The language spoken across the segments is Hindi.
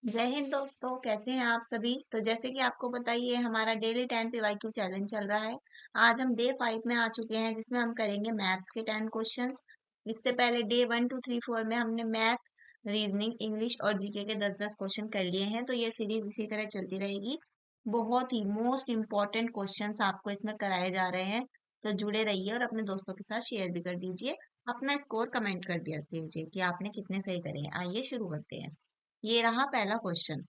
जय हिंद दोस्तों, कैसे हैं आप सभी। तो जैसे कि आपको पता ही है, हमारा डेली 10 पीवाईक्यू चैलेंज चल रहा है। आज हम डे 5 में आ चुके हैं, जिसमें हम करेंगे मैथ्स के 10 क्वेश्चंस। इससे पहले डे 1 2 3 4 में हमने मैथ, रीजनिंग, इंग्लिश और जीके के 10-10 क्वेश्चन कर लिए हैं। तो ये सीरीज इसी तरह चलती रहेगी। बहुत ही मोस्ट इम्पोर्टेंट क्वेश्चंस आपको इसमें कराए जा रहे हैं। तो जुड़े रहिए और अपने दोस्तों के साथ शेयर भी कर दीजिए। अपना स्कोर कमेंट कर दिया कीजिए कि आपने कितने सही करे हैं। आइए शुरू करते हैं। ये रहा पहला question.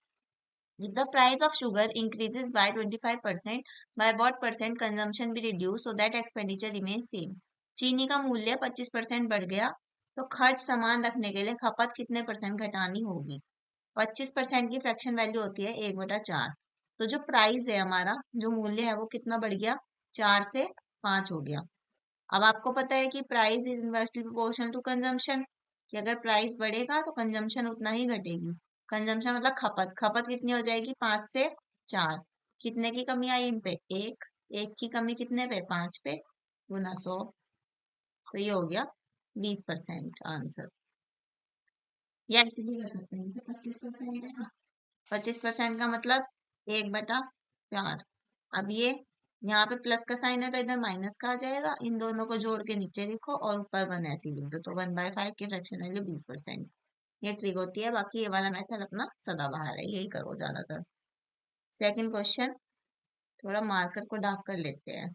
If the price of sugar increases by 25%, by what percent consumption be reduced so that expenditure remains same? चीनी का मूल्य 25% बढ़ गया, तो खर्च समान रखने के लिए खपत कितने परसेंट घटानी होगी। 25% की फ्रैक्शन वैल्यू होती है 1/4। तो जो प्राइस है हमारा, जो मूल्य है वो कितना बढ़ गया, 4 से 5 हो गया। अब आपको पता है कि price is inversely proportional to consumption, कि अगर प्राइस बढ़ेगा तो कंजम्पशन उतना ही घटेगी। कंजम्पशन मतलब खपत, खपत कितनी हो जाएगी, 5 से 4। कितने की कमी आई इन पे, एक। एक की कमी कितने पे, 5 पे, गुना 100। तो ये हो गया 20% आंसर। या ऐसे भी कर सकते हैं, जैसे 25% है ना, 25% का मतलब 1/4। अब ये यहाँ पे प्लस का साइन है तो इधर माइनस का आ जाएगा। इन दोनों को जोड़ के नीचे लिखो और ऊपर 1 ऐसे ही लिख दो, तो 1/5 की फ्रैक्शन वैल्यू 20%। ये ट्रिक होती है। बाकी ये वाला मेथड अपना सदाबहार है, यही करो ज्यादातर। सेकंड क्वेश्चन, थोड़ा मार्कर को डार्क कर लेते हैं।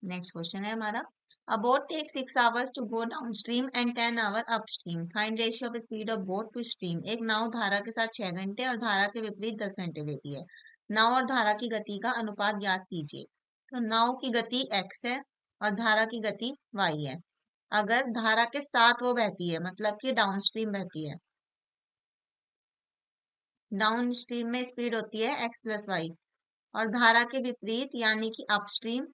नेक्स्ट क्वेश्चन है हमारा, A boat takes 6 hours to go downstream and 10 hour upstream. Find ratio of speed of boat to stream. एक नाव धारा के साथ 6 घंटे और धारा के विपरीत 10 घंटे लेती है। नाव और धारा की गति का अनुपात ज्ञात कीजिए। तो नाव की गति x है और धारा की गति y है। अगर धारा के साथ वो बहती है, मतलब कि डाउनस्ट्रीम बहती है। डाउनस्ट्रीम में स्पीड होती है x+y, और धारा के विपरीत यानी कि अपस्ट्रीम,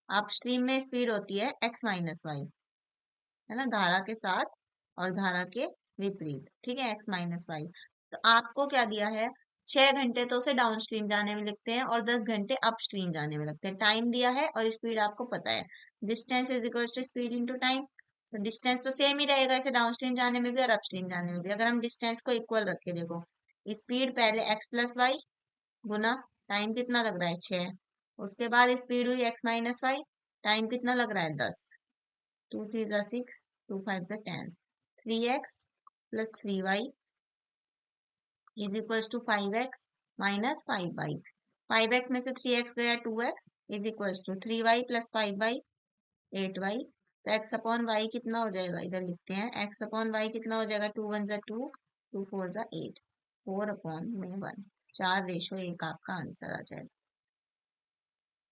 अपस्ट्रीम में स्पीड होती है x-y, है ना, धारा के साथ और धारा के विपरीत। ठीक है, x-y। तो आपको क्या दिया है, 6 घंटे तो उसे डाउनस्ट्रीम जाने में लगते हैं और 10 घंटे अपस्ट्रीम जाने में लगते हैं। टाइम दिया है और स्पीड आपको पता है। Distance is equal to speed into time. तो डिस्टेंस तो सेम ही रहेगा इसे डाउनस्ट्रीम जाने में भी और अपस्ट्रीम जाने में भी। अगर हम डिस्टेंस को इक्वल रखे, देखो स्पीड पहले x+y गुना टाइम कितना लग रहा है, 6। उसके बाद स्पीड हुई x-y, टाइम कितना लग रहा है, 10। 2 3 जा 6, 2 5 जा 10। 3x plus 3y is equals to 5x minus 5y। 5x में से 3x गया, 2x is equals to 3y plus 5y, 8y। तो x अपॉन y कितना हो जाएगा, इधर लिखते हैं। x अपॉन y कितना हो जाएगा, 2 1 जा 2, 2 4 जा 8, 4 अपॉन में 1, 4:1 आपका आंसर आ जाएगा।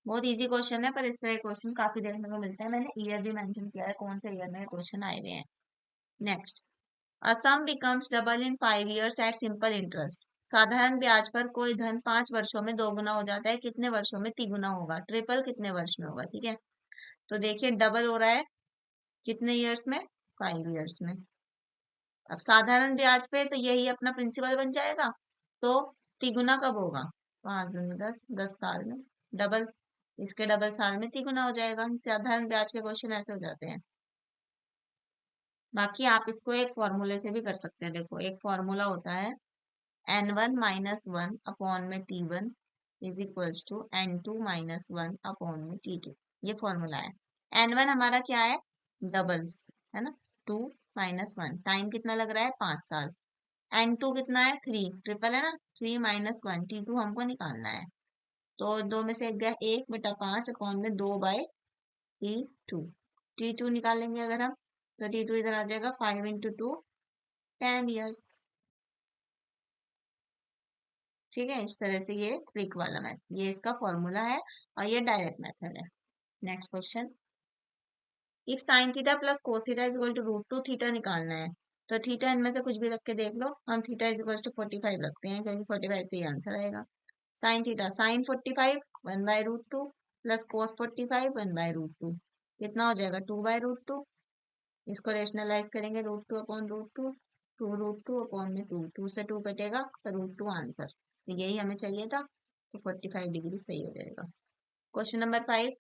बहुत इजी क्वेश्चन है, पर इस तरह क्वेश्चन काफी देखने को मिलता है। मैंने ईयर भी मेंशन किया है, कौन से ईयर में क्वेश्चन आए हुए हैं। Next, A sum becomes double in 5 years at simple interest. साधारण ब्याज पर कोई धन 5 वर्षों में दोगुना हो जाता है, कितने वर्षों में तिगुना होगा। ट्रिपल कितने वर्ष में होगा, ठीक है। तो देखिए डबल हो रहा है कितने ईयर्स में, 5 ईयर्स में। अब साधारण ब्याज पे तो यही अपना प्रिंसिपल बन जाएगा। तो तिगुना कब होगा, 5 दूनी 10, 10 साल में। डबल, इसके डबल साल में तिगुना हो जाएगा। साधारण ब्याज के क्वेश्चन ऐसे हो जाते हैं। बाकी आप इसको एक फॉर्मूले से भी कर सकते हैं। देखो एक फॉर्मूला होता है, n1 - 1 अपॉन में t1 is equals to n2 - 1 upon में t2। ये फॉर्मूला है। n1 हमारा क्या है, डबल्स, है ना, 2 - 1। टाइम कितना लग रहा है, 5 साल। n2 कितना है, 3, ट्रिपल है ना, 3 - 1, t2 हमको निकालना है। तो दो में से एक गया, 1/5 अपॉन में 2/t2। t2 निकालेंगे अगर हम, तो t2 इधर आ जाएगा, 5 × 2 10 ईयर्स। ठीक है, इस तरह से ये ट्रिक वाला मेथड, ये इसका फॉर्मूला है और ये डायरेक्ट मेथड है। Next question, if sine theta plus cos theta is equal to √2 theta निकालना है। तो थीटा इनमें से कुछ भी रख के देख लो। हम थीटा इज इक्वल टू 45 रखते हैं, क्योंकि 45 से ही आंसर आएगा। Sine theta, sine 45 1/√2 plus cos 45 1/√2, कितना हो जाएगा, 2/√2। इसको रेशनलाइज करेंगे, √2 अपॉन √2, 2√2 अपॉन में 2, 2 से 2 कटेगा तो √2 आंसर। तो यही हमें चाहिए था, तो 45 डिग्री सही हो जाएगा। क्वेश्चन नंबर 5,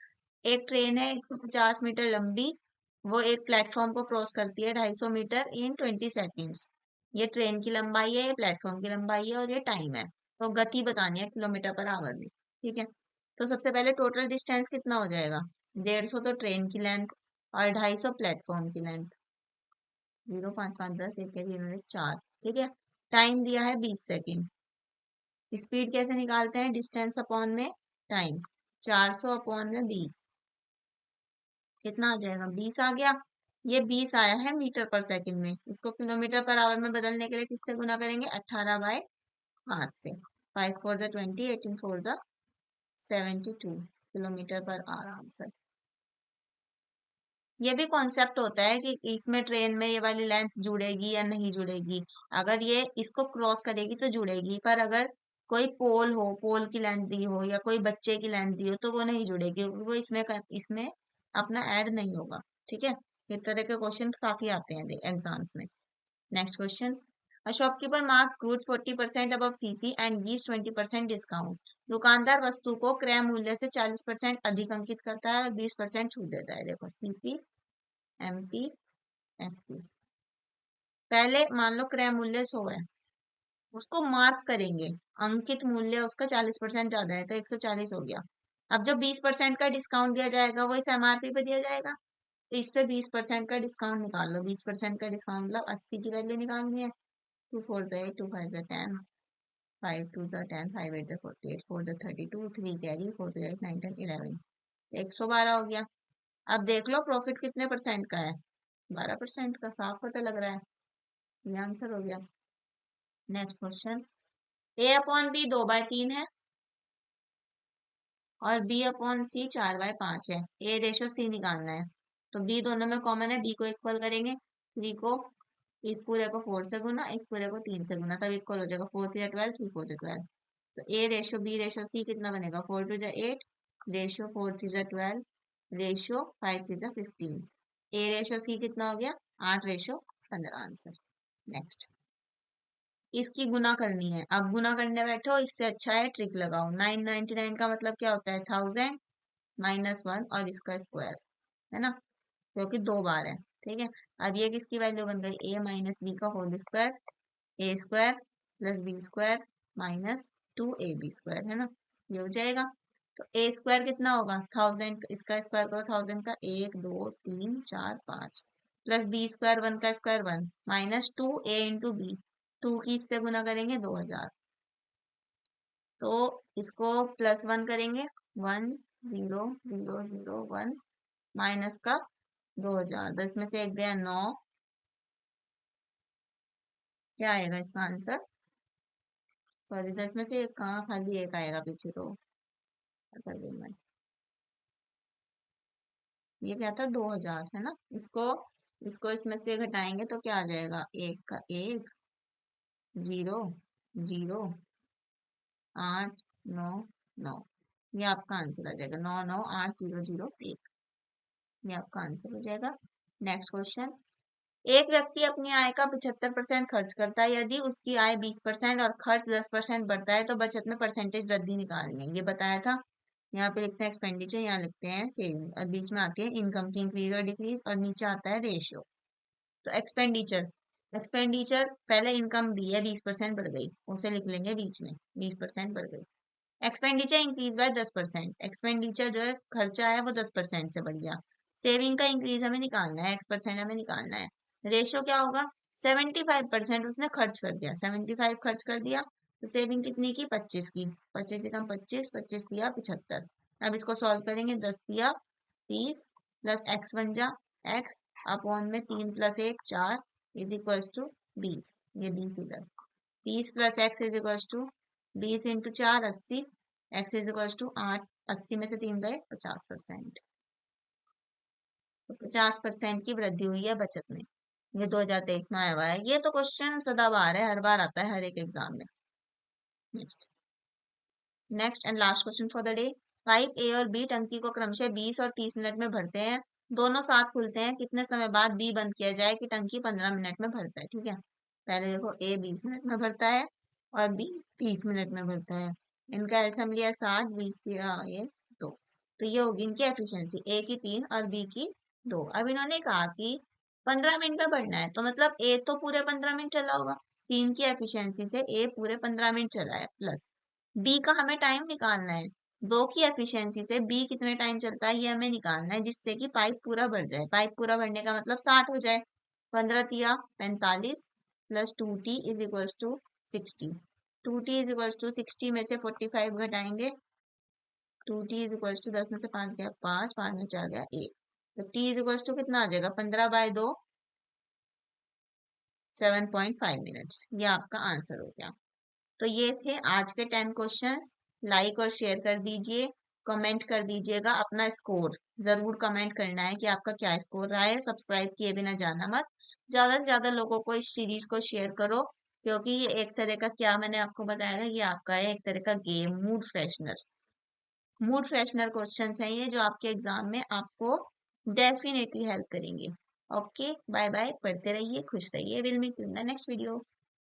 एक ट्रेन है 150 मीटर लंबी, वो एक प्लेटफॉर्म को क्रॉस करती है 250 मीटर इन 20 सेकेंड्स। ये ट्रेन की लंबाई है, ये प्लेटफॉर्म की लंबाई है और ये टाइम है। तो गति बतानी है किलोमीटर पर आवर में। ठीक है, तो सबसे पहले टोटल डिस्टेंस कितना हो जाएगा? 150 तो ट्रेन की लेंथ और 250 प्लेटफॉर्म की लेंथ। 0, 5, 5, 10, 1, 3, 4। ठीक है, टाइम दिया है 20 सेकेंड। स्पीड कैसे निकालते हैं? डिस्टेंस अपॉन में टाइम। 400 अपॉन में 20, कितना आ जाएगा? 20 आ गया। ये 20 आया है मीटर पर सेकंड में। इसको किलोमीटर पर आवर में बदलने के लिए किससे गुना करेंगे? 18/5 से। 5 4 the 20, 18 4 the 72 kilometre per hour answer. ये भी कॉन्सेप्ट होता है कि इसमें ट्रेन में ये वाली लेंथ जुड़ेगी या नहीं जुड़ेगी। अगर ये इसको क्रॉस करेगी तो जुड़ेगी, पर अगर कोई पोल हो, पोल की लेंथ दी हो या कोई बच्चे की लेंथ दी हो तो वो नहीं जुड़ेगी, क्योंकि वो इसमें अपना ऐड नहीं होगा। ठीक है, इस तरह के क्वेश्चन काफी आते हैं एग्जाम्स में। Next question. A shopkeeper mark good 40% above CP and gives 20% discount. दुकानदार वस्तु को क्रय मूल्य से 40% अधिक अंकित करता है और 20% छूट देता है। देखो, सीपी, एमपी, एसपी। पहले मान लो क्रय मूल्य 100 है, उसको मार्क करेंगे। अंकित मूल्य उसका 40% ज्यादा है तो 140 हो गया। अब जब 20% का डिस्काउंट दिया जाएगा वो इस एमआरपी पे दिया जाएगा, तो इस पे 20% का डिस्काउंट निकाल लो। 20% का डिस्काउंट मतलब 80 की वैल्यू निकालनी है। 2 4 ज़ा 8, 2 5 ज़ा 10, 5 2 ज़ा 10, 5 8 ज़ा 48, 4 ज़ा 32, 3 कैरी, 4 2 8 9 10 11, 112 हो गया। अब देख लो प्रॉफिट कितने परसेंट का है? 12% का। साफ पता लग रहा है, ये आंसर हो गया। Next question. A upon B 2/3 है और बी अपॉन सी 4/5 है। ए रेशो सी निकालना है, तो बी दोनों में कॉमन है, बी को इक्वल करेंगे। 3 को, इस पूरे को 4 से गुना, इस पूरे को 3 से गुना, तब इक्वल हो जाएगा। 4 3 12, 3 4 12। तो ए रेशो बी रेशो सी कितना बनेगा? 4 2 8, रेशो 4 3 12, रेशो 5 3 15। ए रेशो सी कितना हो गया? 8/15 आंसर। नेक्स्ट। इसकी गुना करनी है। अब गुना करने बैठो, इससे अच्छा है ट्रिक लगाओ। 999 का मतलब क्या होता है? 1000 -1 और इसका स्क्वायर, है ना, क्योंकि 2 बार है। ठीक है, अब ये किसकी वैल्यू बन गई? a माइनस बी का whole square, A square plus B square minus 2ab square, है ना, ये हो जाएगा। तो ए स्क्वायर कितना होगा? 1000, इसका स्क्वायर करो 1000 का, 1 2 3 4 5, प्लस बी स्क्वायर 1 का square 1 minus 2a into B, 2 की इससे गुना करेंगे 2000, तो इसको +1 करेंगे, 1 0 0 0 1 माइनस का 2000, 10 में से 1 गया 9। क्या आएगा इसका आंसर? सॉरी, 10 में से एक कहाँ, खाली एक आएगा पीछे, तो कर दूंगा। ये क्या था? 2000, है ना। इसको इसको इसमें से घटाएंगे तो क्या आ जाएगा? एक का एक, 0 0 8 9 9। ये आपका आंसर आ जाएगा। 9 9 8 0 0 1, ये आपका आंसर हो जाएगा। Next question. एक व्यक्ति अपनी आय का 75% खर्च करता है। यदि उसकी आय 20% और खर्च 10% बढ़ता है तो बचत में परसेंटेज वृद्धि निकालनी है। ये बताया था। यहाँ पे लिखते हैं एक्सपेंडिचर, यहाँ लिखते हैं सेविंग, और बीच में आती है इनकम की इंक्रीज और डिक्रीज, और नीचे आता है रेशियो। तो एक्सपेंडिचर, एक्सपेंडिचर पहले इनकम दी है 20% बढ़ गई, उसे लिख लेंगे बीच में, 20% बढ़ गई। एक्सपेंडिचर इंक्रीज बाय 10%, एक्सपेंडिचर जो है खर्चा है वो 10% से बढ़ गया। सेविंग का इंक्रीज हमें निकालना है, X% हमें निकालना है। रेशियो क्या होगा? 75% उसने खर्च कर दिया, 75 खर्च कर दिया, तो सेविंग कितनी की? 25 की। 25 से कम 25, 25 दिया 75। अब इसको सॉल्व करेंगे, 10 दिया 30, प्लस एक्स बन जा, एक्स अपॉन में 3 + 1 4 इज इक्वल्स टू 20। ये 20 इधर, 30 plus x is equals to 20 into 4 80, x is equals to 8, 80 में से 3 गए 50%। तो 50% की वृद्धि हुई है बचत में। ये 2023 में आया हुआ है। ये तो क्वेश्चन सदाबहार है, हर बार आता है हर एक एग्जाम में। Next. Next and last question for the day. Pipe ए और बी टंकी को क्रमशः 20 और 30 मिनट में भरते हैं। दोनों साथ खुलते हैं। कितने समय बाद बी बंद किया जाए कि टंकी 15 मिनट में भर जाए? ठीक है, पहले देखो, ए 20 मिनट में भरता है और बी 30 मिनट में भरता है। इनका एलसीएम लिया 60, 20 दिया ये 2, तो ये होगी इनकी एफिशिएंसी, ए की 3 और बी की 2। अब इन्होंने कहा कि 15 मिनट में बढ़ना है, तो मतलब ए तो पूरे 15 मिनट चला होगा, 3 की एफिशिएंसी से ए पूरे 15 मिनट चला है, प्लस बी का हमें टाइम निकालना है, 2 की एफिशिएंसी से बी कितने टाइम चलता है ये हमें निकालना है, जिससे कि पाइप पूरा भर जाए। पाइप पूरा भरने का मतलब 60 हो जाए। 15 तिया 45 plus 2t is equals to 60। 2t is equals to 60 में से 45 घटाएंगे, 2t इज इक्वल्स टू 10 में से 5 गया 5, 5 में 4 गया 1, तो t इज इक्वल्स टू कितना आ जाएगा, 15/2, 7.5 मिनट्स। ये आपका आंसर हो गया। तो ये थे आज के 10 क्वेश्चंस। लाइक और शेयर कर दीजिए, कमेंट कर दीजिएगा अपना स्कोर, जरूर कमेंट करना है कि आपका क्या स्कोर रहा है। सब्सक्राइब किए बिना जाना मत, ज्यादा से ज्यादा लोगों को इस सीरीज को शेयर करो, क्योंकि ये एक तरह का, क्या मैंने आपको बताया है, ये आपका है एक तरह का game, mood freshener. Mood freshener questions हैं ये, जो आपके एग्जाम में आपको डेफिनेटली हेल्प करेंगे। ओके, बाय बाय, पढ़ते रहिए, खुश रहिए। Will meet you in the next video.